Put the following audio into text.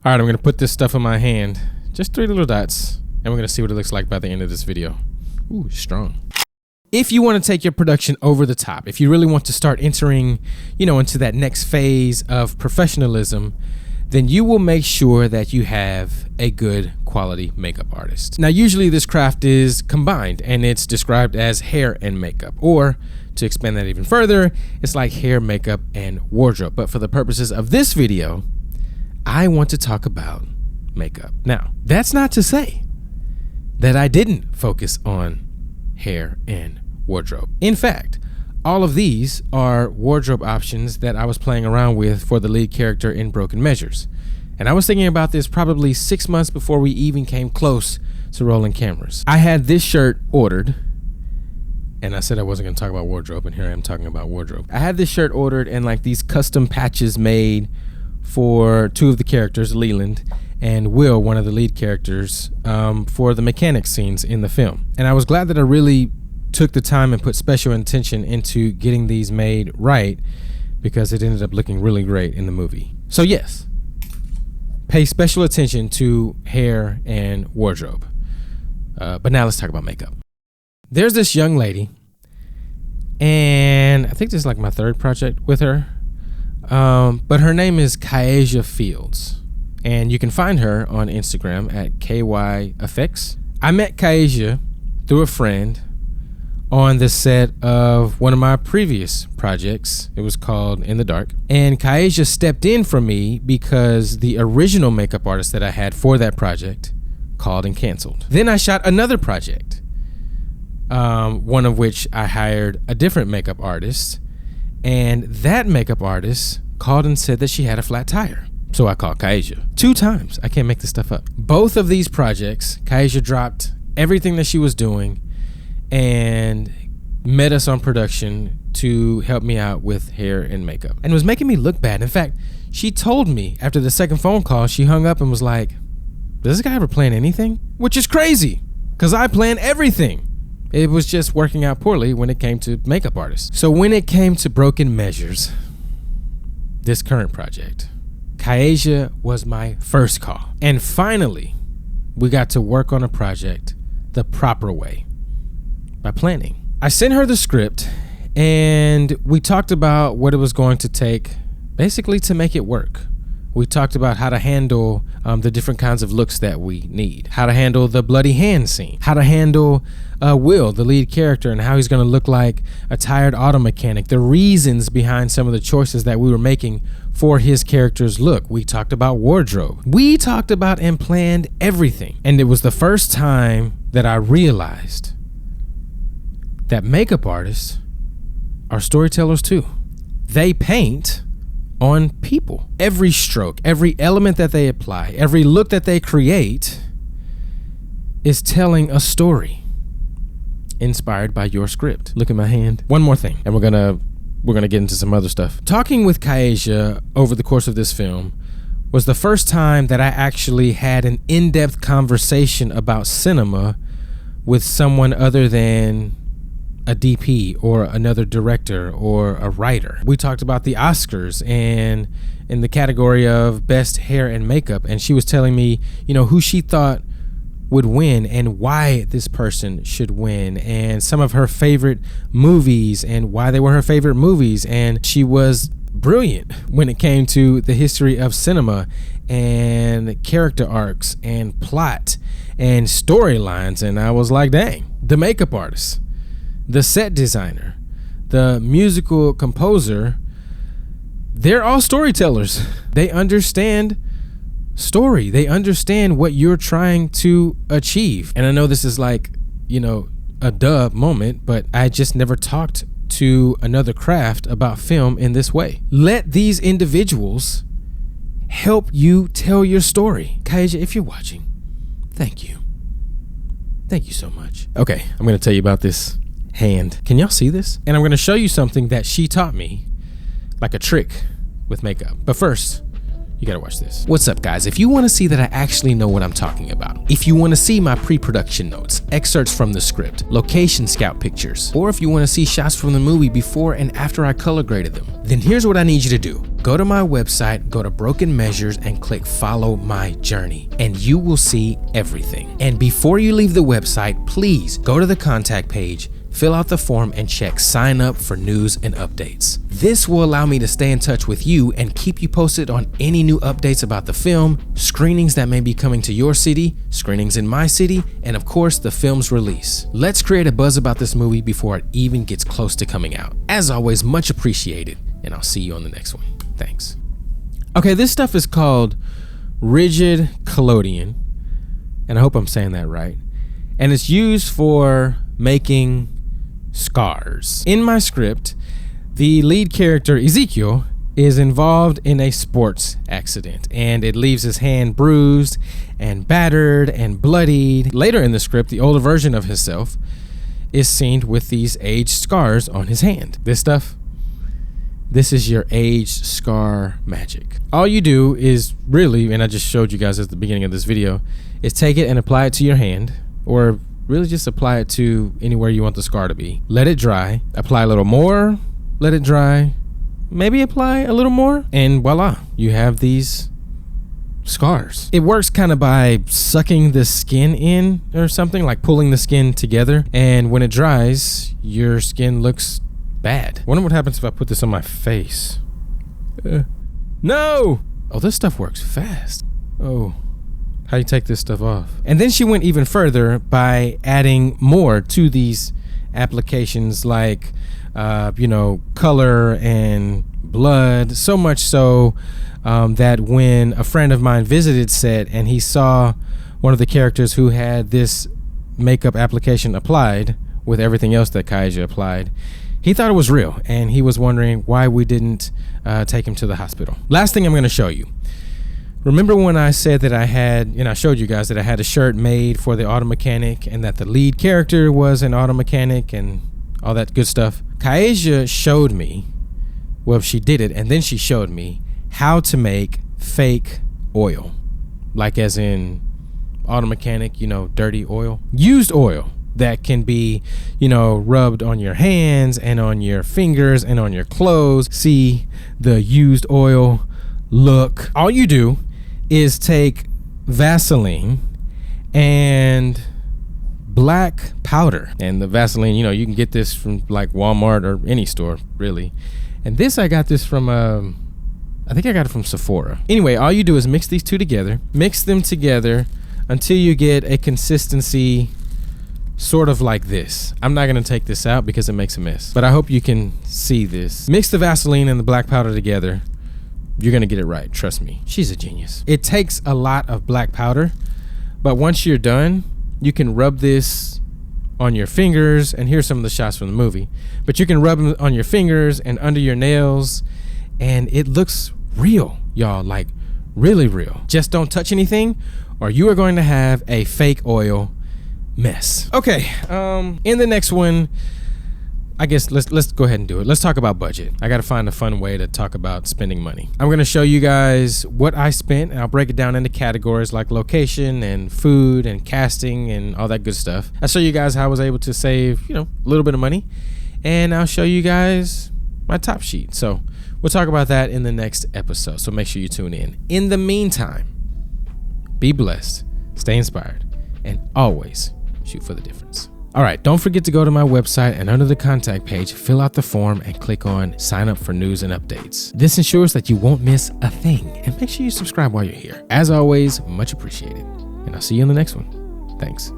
All right, I'm gonna put this stuff in my hand, just 3 little dots, and we're gonna see what it looks like by the end of this video. Ooh, strong. If you want to take your production over the top, if you really want to start entering, into that next phase of professionalism, then you will make sure that you have a good quality makeup artist. Now, usually this craft is combined and it's described as hair and makeup, or to expand that even further, it's like hair, makeup, and wardrobe. But for the purposes of this video, I want to talk about makeup. Now, that's not to say that I didn't focus on hair and wardrobe. In fact, all of these are wardrobe options that I was playing around with for the lead character in Broken Measures. And I was thinking about this probably 6 months before we even came close to rolling cameras. I had this shirt ordered, and I said I wasn't gonna talk about wardrobe, and here I am talking about wardrobe. I had this shirt ordered and like these custom patches made for 2 of the characters, Leland and Will, one of the lead characters, for the mechanic scenes in the film. And I was glad that I really took the time and put special attention into getting these made right, because it ended up looking really great in the movie. So yes, pay special attention to hair and wardrobe. But now let's talk about makeup. There's this young lady, and I think this is like my 3rd project with her, but her name is Kyasia Fields, and you can find her on Instagram at KYFX. I met Kyasia through a friend on the set of one of my previous projects. It was called In the Dark. And Kyasia stepped in for me because the original makeup artist that I had for that project called and canceled. Then I shot another project, one of which I hired a different makeup artist. And that makeup artist called and said that she had a flat tire. So I called Kyasia 2 times. I can't make this stuff up. Both of these projects, Kyasia dropped everything that she was doing and met us on production to help me out with hair and makeup, and it was making me look bad. In fact, she told me after the 2nd phone call, she hung up and was like, does this guy ever plan anything? Which is crazy, because I plan everything. It was just working out poorly when it came to makeup artists. So when it came to Broken Measures, this current project, Kyasia was my first call. And finally, we got to work on a project the proper way, by planning. I sent her the script and we talked about what it was going to take basically to make it work. We talked about how to handle the different kinds of looks that we need, how to handle the bloody hand scene, how to handle Will, the lead character, and how he's going to look like a tired auto mechanic, the reasons behind some of the choices that we were making for his character's look. We talked about wardrobe. We talked about and planned everything. And it was the first time that I realized that makeup artists are storytellers too. They paint on people. Every stroke, every element that they apply, every look that they create is telling a story inspired by your script. Look at my hand. One more thing, and we're gonna get into some other stuff. Talking with Kyasia over the course of this film was the first time that I actually had an in-depth conversation about cinema with someone other than a DP or another director or a writer. We talked about the Oscars and in the category of best hair and makeup, and she was telling me, who she thought would win and why this person should win, and some of her favorite movies and why they were her favorite movies. And she was brilliant when it came to the history of cinema and character arcs and plot and storylines. And I was like, dang, the makeup artist, the set designer, the musical composer, they're all storytellers. They understand story. They understand what you're trying to achieve. And I know this is like, a duh moment, but I just never talked to another craft about film in this way. Let these individuals help you tell your story. Kyasia, if you're watching, thank you. Thank you so much. Okay, I'm going to tell you about this hand. Can y'all see this? And I'm going to show you something that she taught me, like a trick with makeup. But first, You gotta watch this. What's up, guys? If you want to see that I actually know what I'm talking about, if you want to see my pre-production notes, excerpts from the script, location scout pictures, or if you want to see shots from the movie before and after I color graded them, then here's what I need you to do. Go to my website, go to Broken Measures, and click Follow My Journey, and you will see everything. And before you leave the website, please go to the contact page, fill out the form, and check sign up for news and updates. This will allow me to stay in touch with you and keep you posted on any new updates about the film, screenings that may be coming to your city, screenings in my city, and of course the film's release. Let's create a buzz about this movie before it even gets close to coming out. As always, much appreciated, and I'll see you on the next one. Thanks. Okay, this stuff is called rigid collodion, and I hope I'm saying that right, and it's used for making scars. In my script, the lead character Ezekiel is involved in a sports accident, and it leaves his hand bruised and battered and bloodied. Later in the script, the older version of himself is seen with these aged scars on his hand. This is your aged scar magic. All you do is really, and I just showed you guys at the beginning of this video, is take it and apply it to your hand, or really just apply it to anywhere you want the scar to be. Let it dry, apply a little more, let it dry, maybe apply a little more, and voila, you have these scars. It works kind of by sucking the skin in or something, like pulling the skin together, and when it dries, your skin looks bad. Wonder what happens if I put this on my face. No! Oh, this stuff works fast. Oh. How you take this stuff off? And then she went even further by adding more to these applications, like color and blood, so much so that when a friend of mine visited set and he saw one of the characters who had this makeup application applied with everything else that Kaija applied, he thought it was real, and he was wondering why we didn't take him to the hospital. Last thing I'm going to show you. Remember when I said that I had, I showed you guys that I had a shirt made for the auto mechanic and that the lead character was an auto mechanic and all that good stuff? Kaija showed me, well, she did it, and then she showed me how to make fake oil. Like as in auto mechanic, dirty oil. Used oil that can be, rubbed on your hands and on your fingers and on your clothes. See the used oil look. All you do is take Vaseline and black powder, and the Vaseline, you can get this from like Walmart or any store really, and this I got this from I think I got it from Sephora. Anyway, all you do is mix these two together, mix them together until you get a consistency sort of like this. I'm not going to take this out because it makes a mess, but I hope you can see this. Mix the Vaseline and the black powder together. You're going to get it right. Trust me. She's a genius. It takes a lot of black powder, but once you're done, you can rub this on your fingers, and here's some of the shots from the movie, but you can rub them on your fingers and under your nails, and it looks real, y'all, like really real. Just don't touch anything or you are going to have a fake oil mess. Okay, in the next one, I guess let's go ahead and do it. Let's talk about budget. I got to find a fun way to talk about spending money. I'm going to show you guys what I spent, and I'll break it down into categories like location and food and casting and all that good stuff. I'll show you guys how I was able to save, a little bit of money, and I'll show you guys my top sheet. So we'll talk about that in the next episode. So make sure you tune in. In the meantime, be blessed, stay inspired, and always shoot for the difference. All right, don't forget to go to my website and under the contact page, fill out the form and click on sign up for news and updates. This ensures that you won't miss a thing, and make sure you subscribe while you're here. As always, much appreciated, and I'll see you in the next one. Thanks.